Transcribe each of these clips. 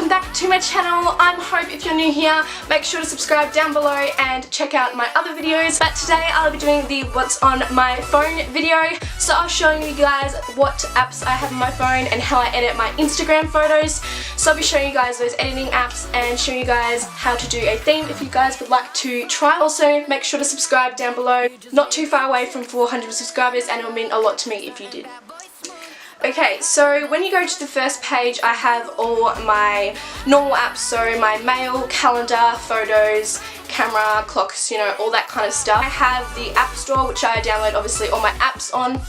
welcome back to my channel. I'm Hope. If you're new here, make sure to subscribe down below and check out my other videos. But today I'll be doing the what's on my phone video. So I'll show you guys what apps I have on my phone and how I edit my Instagram photos. So I'll be showing you guys those editing apps and showing you guys how to do a theme if you guys would like to try. Also, make sure to subscribe down below. Not too far away from 400 subscribers, and it will mean a lot to me if you did. Okay, so when you go to the first page, I have all my normal apps, so my mail, calendar, photos, camera, clocks, you know, all that kind of stuff. I have the App Store, which I download obviously all my apps on.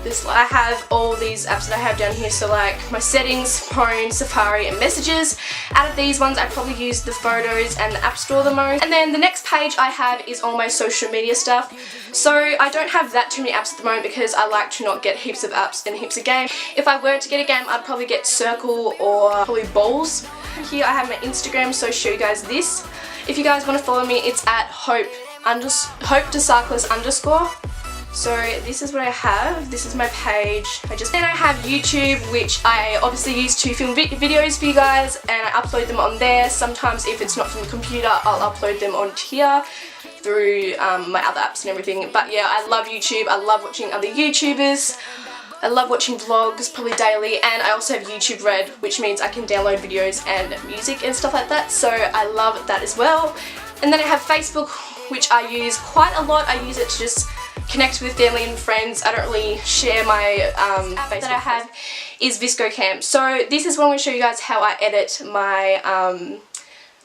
I have all these apps that I have down here, so like my settings, phone, Safari and messages. Out of these ones I probably use the photos and the App Store the most. And then the next page I have is all my social media stuff. So I don't have that too many apps at the moment because I like to not get heaps of apps and heaps of games. If I were to get a game, I'd probably get Circle or probably Balls. Here I have my Instagram, so I'll show you guys this. If you guys want to follow me, it's at hope_DeSarkis_. So this is what I have. This is my page. Then I have YouTube, which I obviously use to film videos for you guys, and I upload them on there. Sometimes if it's not from the computer, I'll upload them onto here through my other apps and everything. But yeah, I love YouTube. I love watching other YouTubers. I love watching vlogs, probably daily, and I also have YouTube Red, which means I can download videos and music and stuff like that. So I love that as well. And then I have Facebook, which I use quite a lot. I use it to just connect with family and friends. I don't really share my Facebook. That I have is ViscoCam. So this is when I'm going to show you guys how I edit my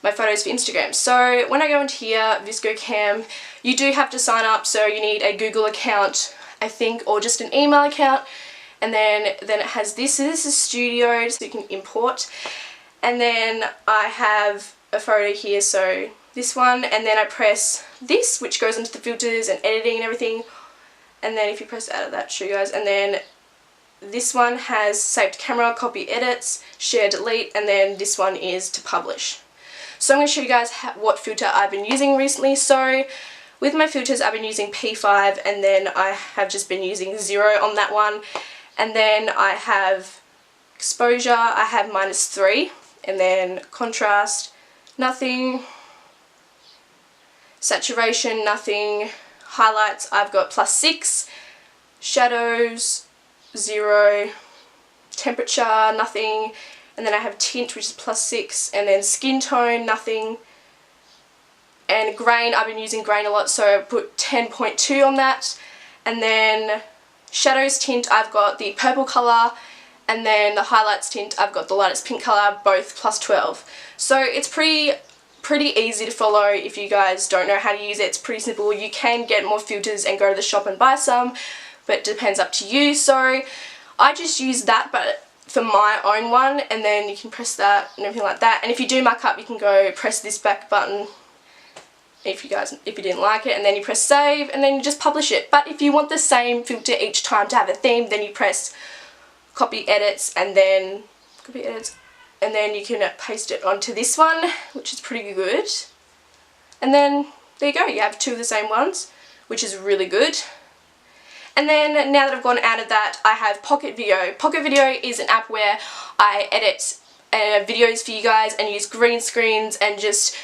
my photos for Instagram. So when I go into here, ViscoCam, you do have to sign up. So you need a Google account, I think, or just an email account. And then it has this. So this is Studio, so you can import. And then I have a photo here, so this one, and then I press this, which goes into the filters and editing and everything. And then if you press out of that, show you guys. And then this one has saved camera, copy edits, share, delete, and then this one is to publish. So I'm going to show you guys what filter I've been using recently. So with my filters, I've been using P5, and then I have just been using 0 on that one. And then I have exposure, I have -3, and then contrast, nothing. Saturation, nothing. Highlights, I've got +6. Shadows, 0. Temperature, nothing. And then I have tint, which is +6. And then skin tone, nothing. And grain, I've been using grain a lot, so I put 10.2 on that. And then shadows tint, I've got the purple colour. And then the highlights tint, I've got the lightest pink colour, both +12. So it's pretty easy to follow if you guys don't know how to use it. It's pretty simple. You can get more filters and go to the shop and buy some, but it depends up to you. So I just use that, but for my own one, and then you can press that and everything like that. And if you do muck up, you can go press this back button if you didn't like it, and then you press save, and then you just publish it. But if you want the same filter each time to have a theme, then you press copy edits, and then and then you can paste it onto this one, which is pretty good. And then there you go, you have 2 of the same ones, which is really good. And then now that I've gone out of that, I have Pocket Video. Pocket Video is an app where I edit videos for you guys and use green screens and just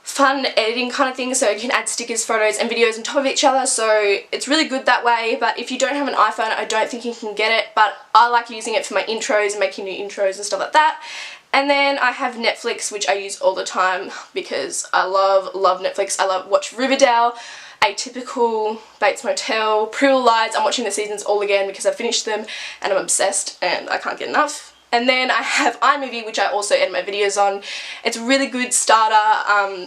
fun editing kind of thing, so you can add stickers, photos and videos on top of each other. So it's really good that way. But if you don't have an iPhone, I don't think you can get it, but I like using it for my intros and making new intros and stuff like that. And then I have Netflix, which I use all the time because I love Netflix. I watch Riverdale, Atypical, Bates Motel, Pretty Little Lies. I'm watching the seasons all again because I finished them and I'm obsessed and I can't get enough. And then I have iMovie, which I also edit my videos on. It's a really good starter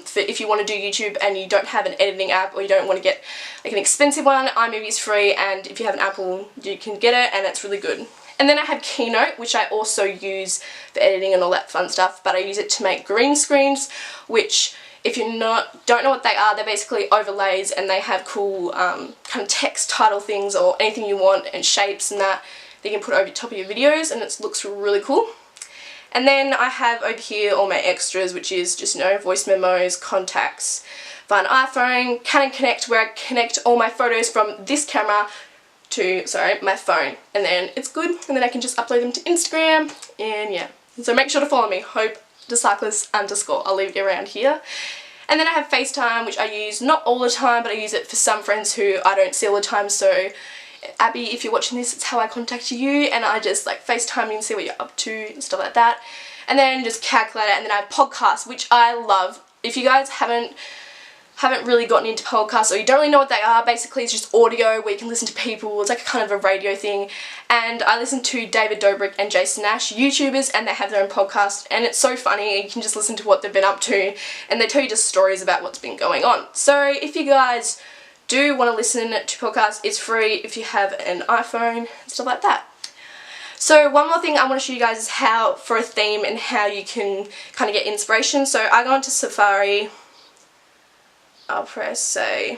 for if you want to do YouTube and you don't have an editing app, or you don't want to get like an expensive one. iMovie is free, and if you have an Apple, you can get it, and it's really good. And then I have Keynote, which I also use for editing and all that fun stuff, but I use it to make green screens, which if you don't know what they are, they're basically overlays, and they have cool kind of text title things or anything you want, and shapes and that you can put over top of your videos, and it looks really cool. And then I have over here all my extras, which is just, you know, voice memos, contacts, find iPhone, Canon Connect, where I connect all my photos from this camera to, my phone, and then it's good, and then I can just upload them to Instagram, and yeah. So make sure to follow me, Hope thecyclist_. I'll leave it around here. And then I have FaceTime, which I use not all the time, but I use it for some friends who I don't see all the time. So Abby, if you're watching this, it's how I contact you, and I just like FaceTime you and see what you're up to and stuff like that. And then just calculate it. And then I have podcasts, which I love. If you guys haven't really gotten into podcasts, or you don't really know what they are, basically it's just audio where you can listen to people. It's like a kind of a radio thing. And I listen to David Dobrik and Jason Nash, YouTubers, and they have their own podcast, and it's so funny. You can just listen to what they've been up to, and they tell you just stories about what's been going on. So if you guys do want to listen to podcasts, it's free if you have an iPhone and stuff like that. So one more thing I want to show you guys is how, for a theme, and how you can kind of get inspiration. So I go into Safari, I'll press, say,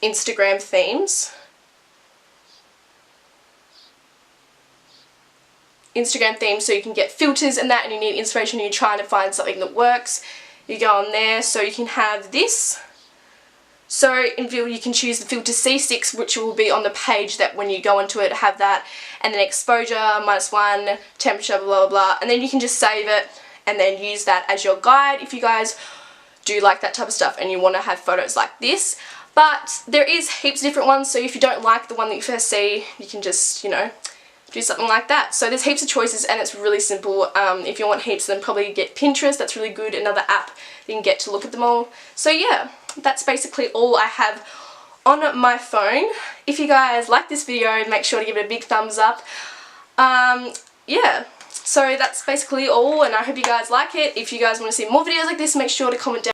Instagram themes. Instagram themes, so you can get filters and that, and you need inspiration and you're trying to find something that works. You go on there, so you can have this. So in view, you can choose the filter C6, which will be on the page that when you go into it, have that, and then exposure, -1, temperature, blah, blah, blah, and then you can just save it and then use that as your guide if you guys do like that type of stuff and you want to have photos like this. But there is heaps of different ones, so if you don't like the one that you first see, you can just, you know, do something like that. So there's heaps of choices and it's really simple. If you want heaps, then probably get Pinterest. That's really good, another app you can get to look at them all. So yeah, that's basically all I have on my phone. If you guys like this video, make sure to give it a big thumbs up. Yeah, so that's basically all, and I hope you guys like it. If you guys want to see more videos like this, make sure to comment down